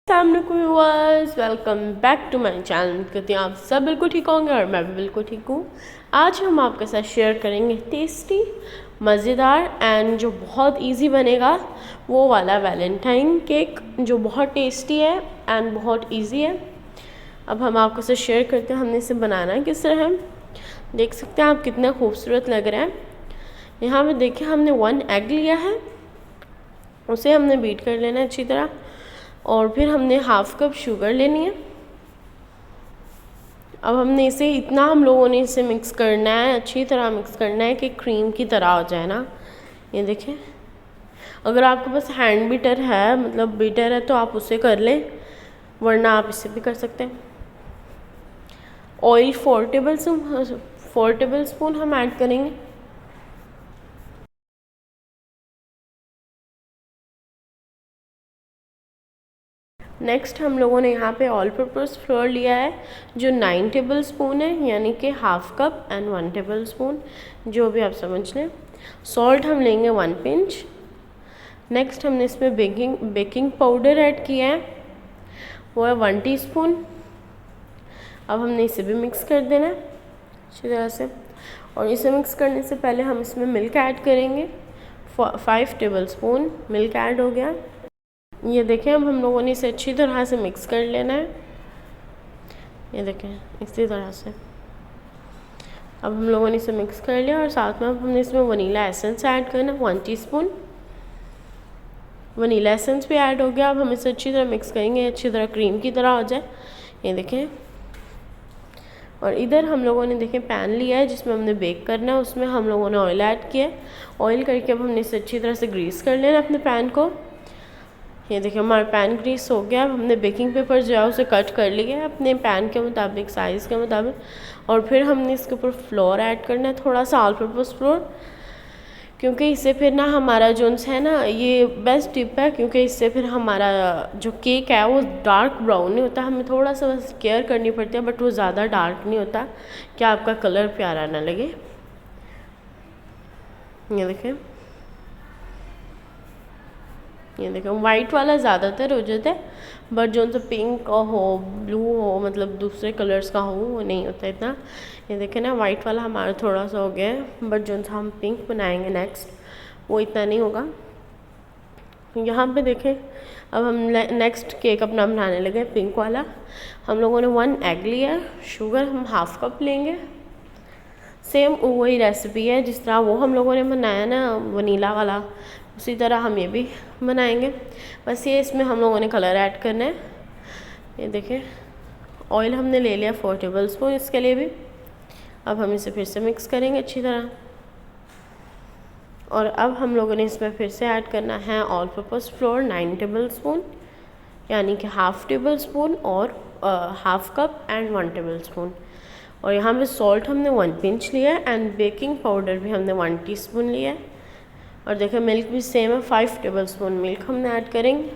Viewers, welcome back to my channel. कहते हैं आप सब बिल्कुल ठीक होंगे और मैं भी बिल्कुल ठीक हूँ। आज हम आपके साथ शेयर करेंगे टेस्टी, मज़ेदार एंड जो बहुत इजी बनेगा वो वाला वैलेंटाइन केक, जो बहुत टेस्टी है एंड बहुत इजी है। अब हम आपके साथ शेयर करते हैं हमने इसे बनाना किस तरह है। देख सकते हैं आप कितना खूबसूरत लग रहा है। यहाँ पे देखिए हमने 1 एग लिया है, उसे हमने बीट कर लेना है अच्छी तरह, और फिर हमने हाफ कप शुगर लेनी है। अब हमने इसे इतना हम लोगों ने इसे मिक्स करना है, अच्छी तरह मिक्स करना है कि क्रीम की तरह हो जाए ना। ये देखें, अगर आपके पास हैंड बीटर है, मतलब बीटर है, तो आप उसे कर लें, वरना आप इसे भी कर सकते हैं। ऑयल 4 टेबल स्पून हम ऐड करेंगे। नेक्स्ट हम लोगों ने यहाँ पे ऑल पर्पस फ्लोर लिया है जो 9 टेबल स्पून है, यानी कि half cup and 1 table spoon, जो भी आप समझ लें। सॉल्ट हम लेंगे 1 पिंच। नेक्स्ट हमने इसमें बेकिंग पाउडर ऐड किया है, वो है 1 टीस्पून। अब हमने इसे भी मिक्स कर देना है अच्छी तरह से, और इसे मिक्स करने से पहले हम इसमें मिल्क ऐड करेंगे। 5 टेबल स्पून मिल्क ऐड हो गया। ये देखें, अब हम लोगों ने इसे अच्छी तरह से मिक्स कर लेना है। ये देखें इसी तरह से अब हम लोगों ने इसे मिक्स कर लिया, और साथ में अब हमने इसमें वनीला एसेंस ऐड करना 1 टीस्पून। वनीला एसेंस भी ऐड हो गया। अब हम इसे अच्छी तरह मिक्स करेंगे, अच्छी तरह क्रीम की तरह हो जाए। ये देखें, और इधर हम लोगों ने देखें पैन लिया है जिसमें हमने बेक करना है, उसमें हम लोगों ने ऑयल ऐड किया है। ऑयल करके अब हमने इसे अच्छी तरह से ग्रीस कर लेना अपने पैन को। ये देखिए हमारा पैन ग्रीस हो गया। अब हमने बेकिंग पेपर जो है उसे कट कर लिया है अपने पैन के मुताबिक, साइज़ के मुताबिक, और फिर हमने इसके ऊपर फ्लोर ऐड करना है, थोड़ा सा ऑल पर्पस फ्लोर, क्योंकि इससे फिर ना हमारा जो है ना, ये बेस्ट टिप है, क्योंकि इससे फिर हमारा जो केक है वो डार्क ब्राउन नहीं होता। हमें थोड़ा सा बस केयर करनी पड़ती है, बट वो ज़्यादा डार्क नहीं होता कि आपका कलर प्यारा ना लगे। ये देखें वाइट वाला ज़्यादातर हो जाता है, बट जो सा पिंक हो, ब्लू हो, मतलब दूसरे कलर्स का हो, वो नहीं होता इतना। ये देखें ना, वाइट वाला हमारा थोड़ा सा हो गया है, बट जो सा हम पिंक बनाएंगे नेक्स्ट, वो इतना नहीं होगा। यहाँ पे देखें, अब हम नेक्स्ट केक अपना बनाने लगे पिंक वाला। हम लोगों ने 1 एग लिया है, शुगर हम हाफ कप लेंगे। सेम वही रेसिपी है जिस तरह वो हम लोगों ने बनाया ना वनीला वाला, उसी तरह हम ये भी बनाएंगे। बस ये इसमें हम लोगों ने कलर ऐड करना है। ये देखें, ऑयल हमने ले लिया 4 टेबल स्पून इसके लिए भी। अब हम इसे फिर से मिक्स करेंगे अच्छी तरह, और अब हम लोगों ने इसमें फिर से ऐड करना है all purpose floor 9 table spoon, यानी कि हाफ टेबल स्पून और half cup and 1 table spoon. और यहाँ पे सॉल्ट हमने 1 पिंच लिया है, एंड बेकिंग पाउडर भी हमने 1 टीस्पून लिया है। और देखिए मिल्क भी सेम है, 5 टेबल स्पून मिल्क हमने ऐड करेंगे।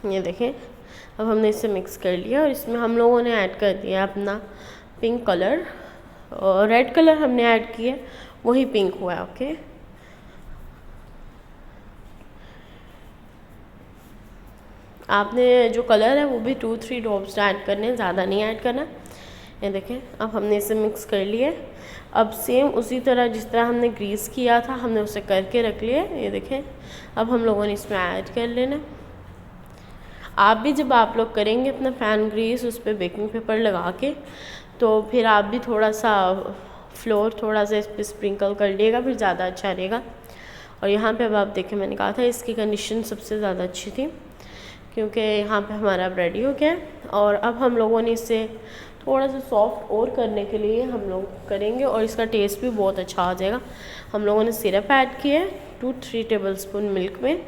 ये देखें, अब हमने इसे मिक्स कर लिया, और इसमें हम लोगों ने ऐड कर दिया अपना पिंक कलर, और रेड कलर हमने ऐड किया, वही पिंक हुआ है। ओके, आपने जो कलर है वो भी 2-3 ड्रॉप्स ऐड करने, ज़्यादा नहीं ऐड करना। ये देखें, अब हमने इसे मिक्स कर लिया। अब सेम उसी तरह जिस तरह हमने ग्रीस किया था, हमने उसे करके रख लिया। ये देखें, अब हम लोगों ने इसमें ऐड कर लेना। आप भी जब आप लोग करेंगे अपना पैन ग्रीस, उस पर बेकिंग पेपर लगा के, तो फिर आप भी थोड़ा सा फ्लोर थोड़ा सा इस पर स्प्रिंकल कर लिएगा, फिर ज़्यादा अच्छा रहेगा। और यहाँ पे अब आप देखें, मैंने कहा था इसकी कंडीशन सबसे ज़्यादा अच्छी थी, क्योंकि यहाँ पे हमारा रेडी हो गया। और अब हम लोगों ने इसे थोड़ा सा सॉफ्ट और करने के लिए हम लोग करेंगे, और इसका टेस्ट भी बहुत अच्छा आ जाएगा। हम लोगों ने सिरप ऐड किया है 2-3 टेबल स्पून मिल्क में,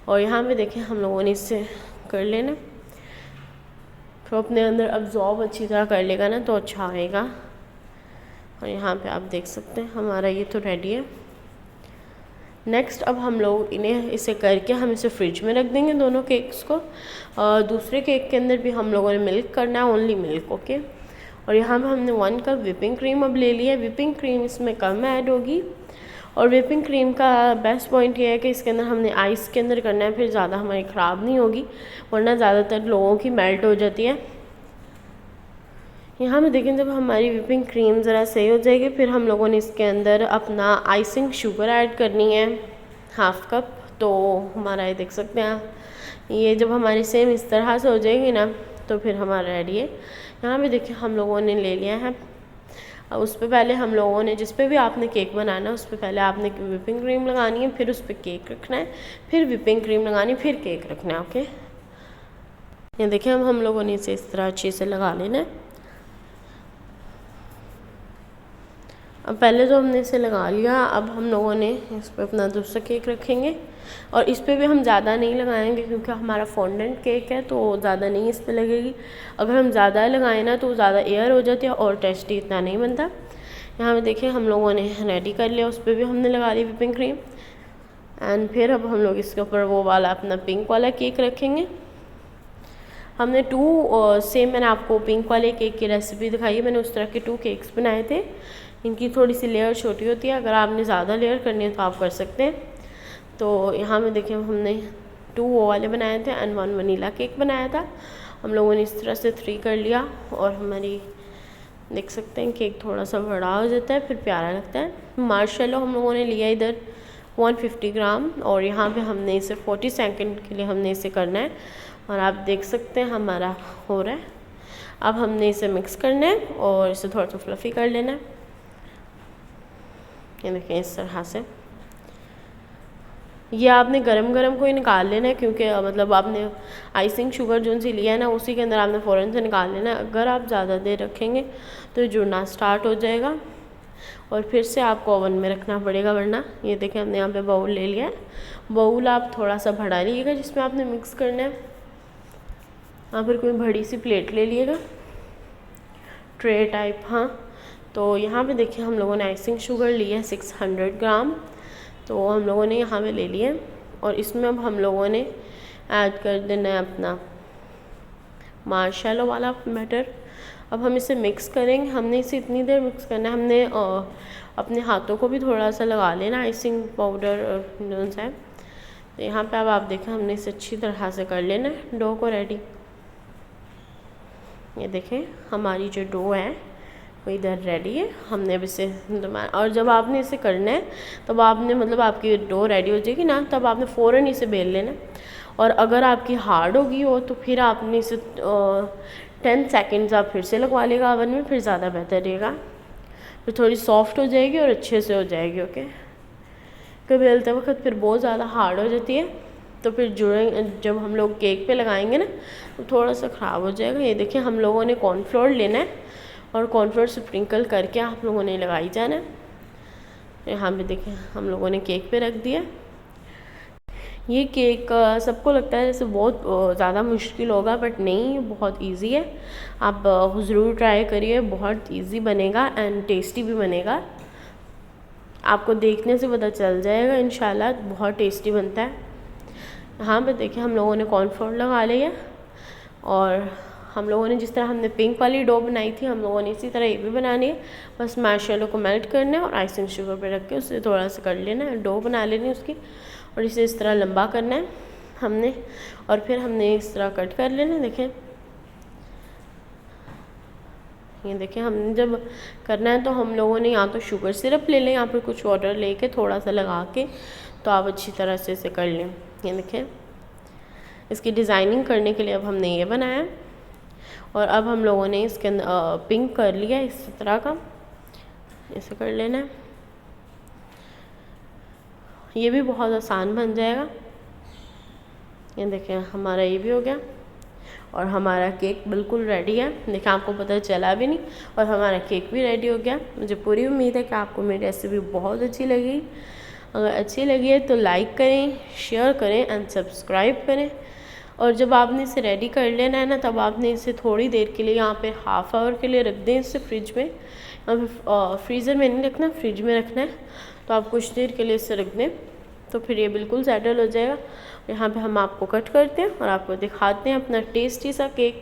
और यहाँ पे देखें हम लोगों ने इसे कर लेना, तो अपने अंदर अब्जॉर्ब अच्छी तरह कर लेगा ना, तो अच्छा आएगा। और यहाँ पे आप देख सकते हैं हमारा ये तो रेडी है। नेक्स्ट अब हम लोग इसे करके हम इसे फ्रिज में रख देंगे दोनों केक्स को। दूसरे केक के अंदर भी हम लोगों ने मिल्क करना है, ओनली मिल्क। ओके, और यहाँ पे हमने 1 कप विपिंग क्रीम अब ले लिया है। विपिंग क्रीम इसमें कम ऐड होगी, और व्हिपिंग क्रीम का बेस्ट पॉइंट ये है कि इसके अंदर हमने आइस के अंदर करना है, फिर ज़्यादा हमारी ख़राब नहीं होगी, वरना ज़्यादातर लोगों की मेल्ट हो जाती है। यहाँ में देखें जब हमारी व्हिपिंग क्रीम ज़रा सही हो जाएगी, फिर हम लोगों ने इसके अंदर अपना आइसिंग शुगर ऐड करनी है 1/2 कप। तो हमारा ये देख सकते हैं, ये जब हमारी सेम इस तरह से हो जाएगी ना तो फिर हमारा रेडी है। यहाँ पे देखिए हम लोगों ने ले लिया है। अब उस पर पहले हम लोगों ने, जिस पे भी आपने केक बनाना है उस पर पहले आपने व्हिपिंग क्रीम लगानी है, फिर उस पर केक रखना है, फिर व्हिपिंग क्रीम लगानी है, फिर केक रखना है। ओके, ये देखिए हम लोगों ने इसे इस तरह अच्छे से लगा लेना है। अब पहले तो हमने इसे लगा लिया, अब हम लोगों ने इस पर अपना दूसरा केक रखेंगे और इस पर भी हम ज़्यादा नहीं लगाएंगे क्योंकि हमारा फॉन्डेंट केक है तो ज़्यादा नहीं इस पर लगेगी। अगर हम ज़्यादा लगाएं ना तो ज़्यादा एयर हो जाती है और टेस्टी इतना नहीं बनता। यहाँ पे देखिए हम लोगों ने रेडी कर लिया, उस पर भी हमने लगा ली व्हिपिंग क्रीम। एंड फिर अब हम लोग इसके ऊपर वो वाला अपना पिंक वाला केक रखेंगे। हमने सेम मैंने आपको पिंक वाले केक की रेसिपी दिखाई है, मैंने उस तरह के 2 केक्स बनाए थे। इनकी थोड़ी सी लेयर छोटी होती है, अगर आपने ज़्यादा लेयर करनी है तो आप कर सकते हैं। तो यहाँ में देखिए हमने 2 वो वाले बनाए थे एंड 1 वनीला केक बनाया था। हम लोगों ने इस तरह से 3 कर लिया और हमारी देख सकते हैं केक थोड़ा सा बड़ा हो जाता है, फिर प्यारा लगता है। मार्शमेलो हम लोगों ने लिया इधर 150 ग्राम और यहाँ पे हमने इसे 40 सेकंड के लिए हमने इसे करना है और आप देख सकते हैं हमारा हो रहा है। अब हमने इसे मिक्स करना है और इसे थोड़ा सा फ्लफ़ी कर लेना है। ये देखिए इस तरह से ये आपने गरम गरम को ही निकाल लेना है क्योंकि मतलब आपने आइसिंग शुगर जो सी लिया है ना उसी के अंदर आपने फ़ौरन से निकाल लेना है। अगर आप ज़्यादा देर रखेंगे तो जुड़ना स्टार्ट हो जाएगा और फिर से आपको ओवन में रखना पड़ेगा वरना। ये देखें हमने यहाँ पे बाउल ले लिया है, बाउल आप थोड़ा सा बड़ा लीजिएगा जिसमें आपने मिक्स करना है। यहाँ पर कोई बड़ी सी प्लेट ले लीजिएगा, ट्रे टाइप। हाँ, तो यहाँ पे देखिए हम लोगों ने आइसिंग शुगर ली है 600 ग्राम, तो हम लोगों ने यहाँ पे ले लिए और इसमें अब हम लोगों ने ऐड कर देना है अपना मार्शमेलो वाला बैटर। अब हम इसे मिक्स करेंगे, हमने इसे इतनी देर मिक्स करना है, हमने अपने हाथों को भी थोड़ा सा लगा लेना आइसिंग पाउडर जो है। तो यहाँ पे अब आप देखें हमने इसे अच्छी तरह से कर लेना है डो को रेडी। ये देखें हमारी जो डो है वो इधर रेडी है। हमने अब इसे और जब आपने इसे करना है तब आपने मतलब आपकी डो रेडी हो जाएगी ना तब आपने फ़ौरन इसे बेल लेना। और अगर आपकी हार्ड होगी हो तो फिर आपने इसे 10 सेकंड्स आप फिर से लगवा लेगा ओवन में, फिर ज़्यादा बेहतर रहेगा, फिर थोड़ी सॉफ्ट हो जाएगी और अच्छे से हो जाएगी। ओके, कभी बेलते वक्त फिर बहुत ज़्यादा हार्ड हो जाती है तो फिर जब हम लोग केक पे लगाएंगे ना तो थोड़ा सा ख़राब हो जाएगा। ये देखिए हम लोगों ने कॉर्नफ्लोर लेना है और कॉर्नफ्लोर स्प्रिंकल करके आप लोगों ने लगाई जाना है। यहाँ पे देखिए हम लोगों ने केक पे रख दिया। ये केक सबको लगता है जैसे बहुत ज़्यादा मुश्किल होगा, बट नहीं, बहुत इजी है। आप ज़रूर ट्राई करिए, बहुत इजी बनेगा एंड टेस्टी भी बनेगा। आपको देखने से पता चल जाएगा इंशाल्लाह, बहुत टेस्टी बनता है। यहाँ पे देखिए हम लोगों ने कॉर्नफ्लोर लगा लिया और हम लोगों ने जिस तरह हमने पिंक वाली डो बनाई थी हम लोगों ने इसी तरह ये भी बनानी है। बस मार्शमेलो को मेल्ट करना है और आइसिंग शुगर पे रख के उससे थोड़ा सा कर लेना है, डो बना लेनी है उसकी और इसे इस तरह लंबा करना है हमने और फिर हमने इस तरह कट कर लेना। देखें ये देखें हमने जब करना है तो हम लोगों ने या तो शुगर सिरप ले लें या फिर कुछ वाटर लेके थोड़ा सा लगा के तो आप अच्छी तरह से इसे कर लें। ये देखें इसकी डिज़ाइनिंग करने के लिए अब हमने ये बनाया और अब हम लोगों ने इसके अंदर पिंक कर लिया इस तरह का, इसे कर लेना है। ये भी बहुत आसान बन जाएगा। ये देखें हमारा ये भी हो गया और हमारा केक बिल्कुल रेडी है। देखें आपको पता चला भी नहीं और हमारा केक भी रेडी हो गया। मुझे पूरी उम्मीद है कि आपको मेरी रेसिपी बहुत अच्छी लगी। अगर अच्छी लगी है तो लाइक करें, शेयर करें एंड सब्सक्राइब करें। और जब आपने इसे रेडी कर लेना है ना तब आपने इसे थोड़ी देर के लिए यहाँ पे हाफ़ आवर के लिए रख दें इसे फ्रिज में। यहाँ पे फ्रीज़र में नहीं रखना, फ्रिज में रखना है। तो आप कुछ देर के लिए इसे रख दें तो फिर ये बिल्कुल सेटल हो जाएगा। यहाँ पे हम आपको कट करते हैं और आपको दिखाते हैं अपना टेस्टी सा केक।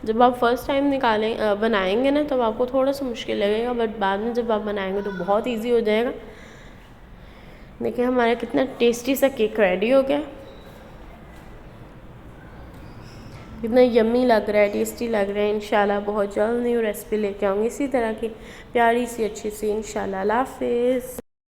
जब आप फर्स्ट टाइम बनाएंगे ना तब आपको थोड़ा सा मुश्किल लगेगा, बट बाद में जब आप बनाएंगे तो बहुत ईजी हो जाएगा। देखिए हमारा कितना टेस्टी सा केक रेडी हो गया, कितना यम्मी लग रहा है, टेस्टी लग रहा है। इंशाल्लाह बहुत जल्द न्यू रेसिपी लेके आऊँगी इसी तरह की प्यारी सी अच्छी सी, इंशाल्लाह। अल्लाह हाफिज़।